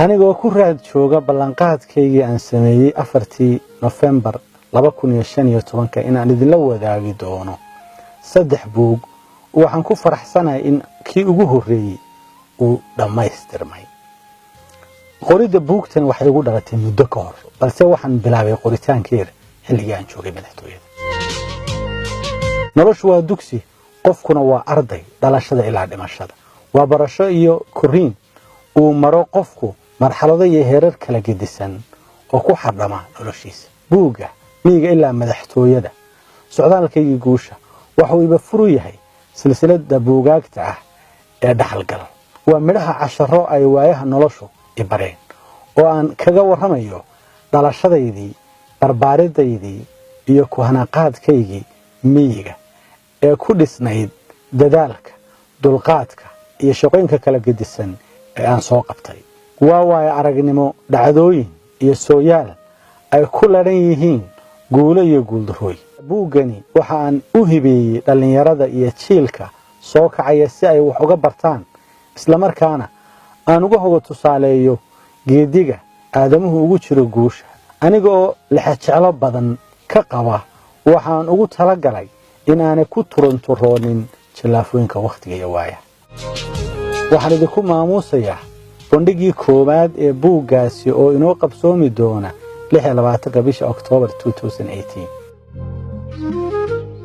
anigoo ku raad jooga ballanqaadkaygii aan sameeyay 4 November 2015 inaan idin la wadaagi doono 3 buug waxaan ku faraxsanahay in kii ugu horeeyay uu dhamaystirmay qorida buugtan waxay ugu dhalatay muddo ka hor balse waxaan bilaabay qoritaankeeda xilligii aan joogay madaxtooyada noloshu waa dugsi qofkuna waa arday dhalashada ilaa dhimashada waa barasho iyo koriin uu maro qofku marxalado iyo heerar kala gedisan oo ku xardhama noloshiisa buuga miyiga ilaa madaxtooyada socdaalkaygii guusha waxa uu iba furu yahay silsilada buugaagta ah ee dhaxalgal waa midhaha casharo ay waayaha noloshu ibareen oo aan kaga warramayo dhalashadaydii barbaaridaydii iyo ku hanaqaadkaygii miyiga ee ku dhisnayd dadaalka dulqaadka iyo shaqooyinka kala gedisan ee aan soo qabtay waa aragnimo dhacdooyin iyo sooyaal ay ku laran yihiin guulo iyo guuldarooy buugani waxa aan u hibeeyay dhalinyarada iyo jiilka soo kacaya si ay wax uga bartaan isla markaana aan uga hoga tusaaleeyo geediga aadamuhu ugu jiro guusha aniga oo lixajeclo badan ka qaba waxaan ugu talagalay in aanay ku turunturoonin jilaafooyinka waqtiga iyo waaya waxaan idinku maamuusayaa bandhigii koowaad ee buuggaasi oo inoo qabsoomi doona 26 bisha Oktoobar 2018